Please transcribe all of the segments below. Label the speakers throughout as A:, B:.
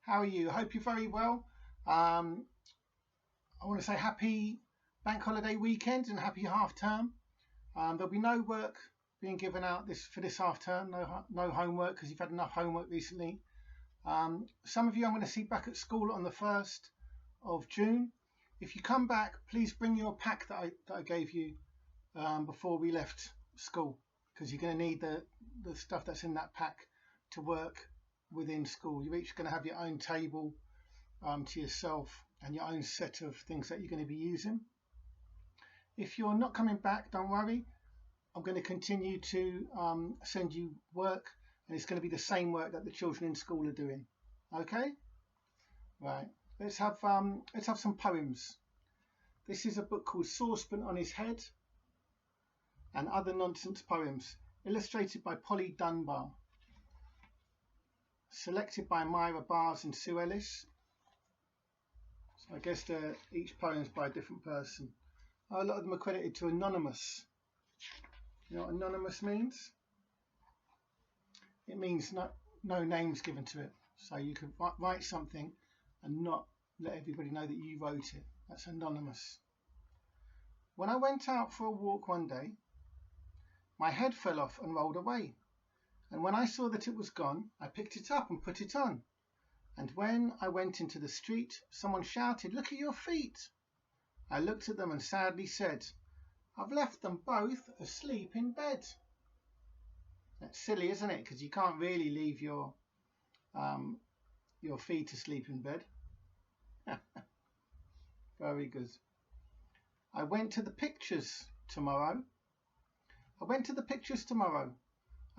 A: How are you? I hope you're very well. I want to say happy bank holiday weekend and happy half term. There'll be no work being given out for this half term. No homework because you've had enough homework recently. Some of you I'm going to see back at school on the 1st of June. If you come back, please bring your pack that I gave you before we left school, because you're going to need the stuff that's in that pack to work within school. You're each going to have your own table to yourself and your own set of things that you're going to be using. If you're not coming back, don't worry. I'm going to continue to send you work, and it's going to be the same work that the children in school are doing. Okay? Right. Let's have some poems. This is a book called Saucepan On His Head and Other Nonsense Poems, illustrated by Polly Dunbar, selected by Myra Bars and Sue Ellis. So I guess each poem's by a different person. A lot of them are credited to Anonymous. You know what Anonymous means? It means no names given to it. So you can write something and not let everybody know that you wrote it. That's Anonymous. When I went out for a walk one day, my head fell off and rolled away. And when I saw that it was gone, I picked it up and put it on. And when I went into the street, someone shouted, "Look at your feet." I looked at them and sadly said, "I've left them both asleep in bed." That's silly, isn't it? Because you can't really leave your feet asleep in bed. Very good. I went to the pictures tomorrow.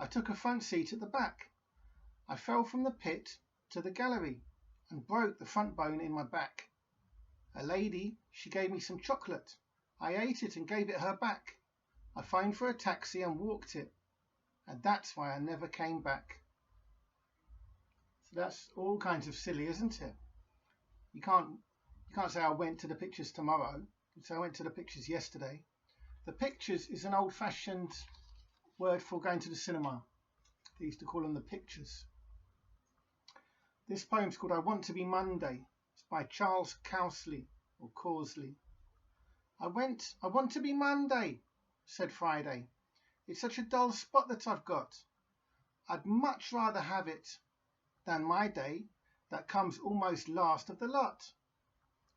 A: I took a front seat at the back. I fell from the pit to the gallery and broke the front bone in my back. A lady, she gave me some chocolate. I ate it and gave it her back. I phoned for a taxi and walked it. And that's why I never came back. So that's all kinds of silly, isn't it? You can't say I went to the pictures tomorrow. You say I went to the pictures yesterday. The pictures is an old-fashioned word for going to the cinema. They used to call them the pictures. This poem's called I Want to Be Monday. It's by Charles Cowsley or Causley. I want to be Monday, said Friday. It's such a dull spot that I've got. I'd much rather have it than my day that comes almost last of the lot.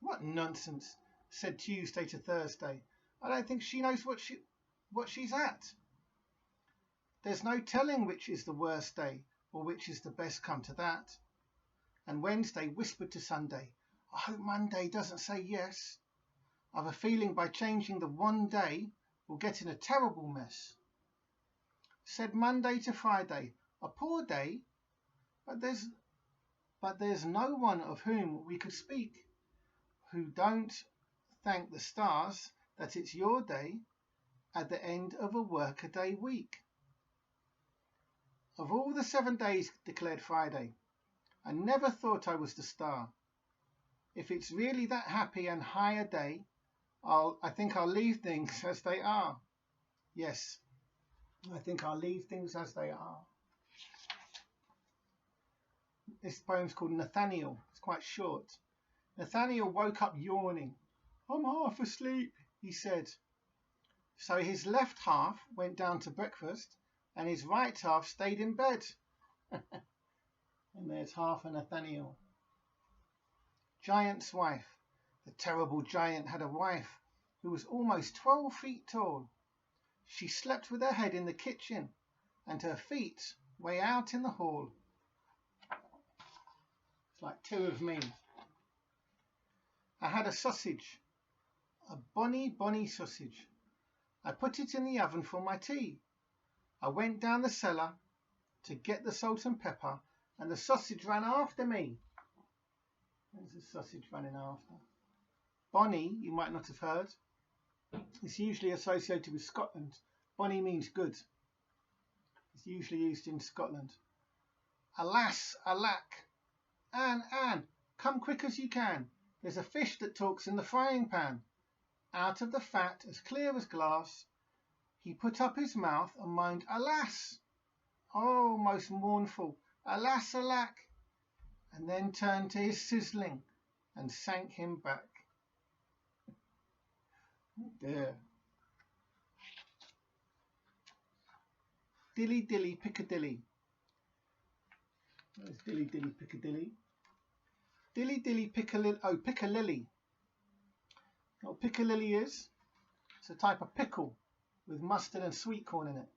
A: What nonsense, said Tuesday to Thursday. I don't think she knows what she's at. There's no telling which is the worst day or which is the best, come to that. And Wednesday whispered to Sunday, I hope Monday doesn't say yes. I've a feeling by changing the one day we'll get in a terrible mess. Said Monday to Friday, a poor day, but there's no one of whom we could speak who don't thank the stars that it's your day at the end of a workaday week. Of all the 7 days, declared Friday, I never thought I was the star. If it's really that happy and high a day, I think I'll leave things as they are. Yes, I think I'll leave things as they are. This poem's called Nathaniel. It's quite short. Nathaniel woke up yawning. I'm half asleep, he said. So his left half went down to breakfast and his right half stayed in bed. And there's half a Nathaniel. Giant's wife. The terrible giant had a wife who was almost 12 feet tall. She slept with her head in the kitchen and her feet way out in the hall. It's like two of me. I had a sausage, a bonny sausage. I put it in the oven for my tea. I went down the cellar to get the salt and pepper, and the sausage ran after me. There's the sausage running after. Bonny, you might not have heard. It's usually associated with Scotland. Bonny means good. It's usually used in Scotland. Alas, alack. Anne, come quick as you can. There's a fish that talks in the frying pan. Out of the fat, as clear as glass, he put up his mouth and moaned, alas! Oh, most mournful, alas, alack! and then turned to his sizzling and sank him back. There. Dilly dilly Piccadilly. There's dilly dilly Piccadilly. Dilly dilly Piccalilli. Oh, Piccalilli. What Piccalilli is? It's a type of pickle with mustard and sweet corn in it,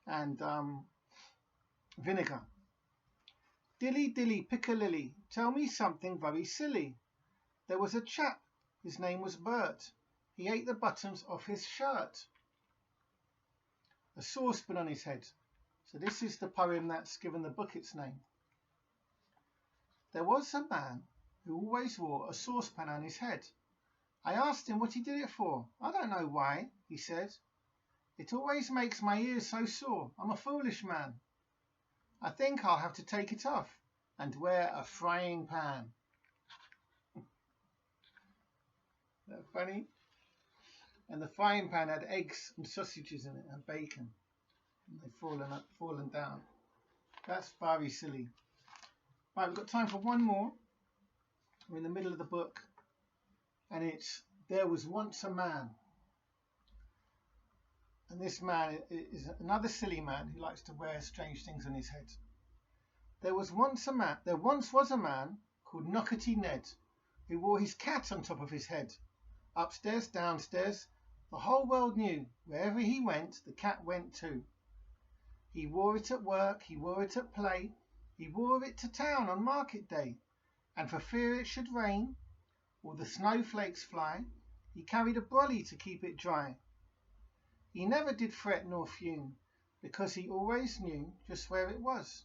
A: and vinegar. Dilly dilly Piccalilli, tell me something very silly. There was a chap, his name was Bert. He ate the buttons off his shirt. A saucepan on his head. So this is the poem that's given the book its name. There was a man who always wore a saucepan on his head. I asked him what he did it for. I don't know why, he said. It always makes my ears so sore. I'm a foolish man. I think I'll have to take it off and wear a frying pan. Isn't that funny? And the frying pan had eggs and sausages in it and bacon. And they've fallen down. That's very silly. Right, we've got time for one more. We're in the middle of the book. And it's, there was once a man. And this man is another silly man who likes to wear strange things on his head. There once was a man called Knockety Ned, who wore his cat on top of his head. Upstairs, downstairs, the whole world knew, wherever he went, the cat went too. He wore it at work, he wore it at play, he wore it to town on market day, and for fear it should rain, or the snowflakes fly, he carried a brolly to keep it dry. He never did fret nor fume, because he always knew just where it was.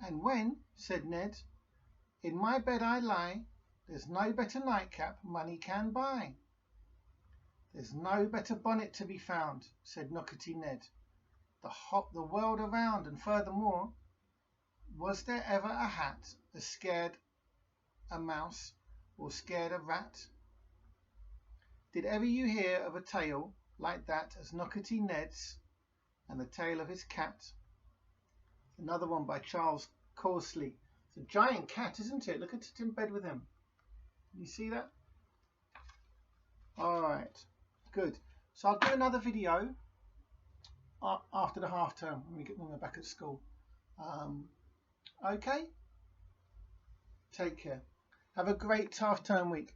A: And when, said Ned, in my bed I lie, there's no better nightcap money can buy. There's no better bonnet to be found, said Knockety Ned. The world around, and furthermore, was there ever a hat that scared a mouse or scared a rat? Did ever you hear of a tale like that as Knockety Ned's and the tale of his cat? Another one by Charles Corsley. It's a giant cat, isn't it? Look at it in bed with him. You see that? Alright, good. So I'll do another video after the half term when we're back at school. Okay? Take care. Have a great half term week.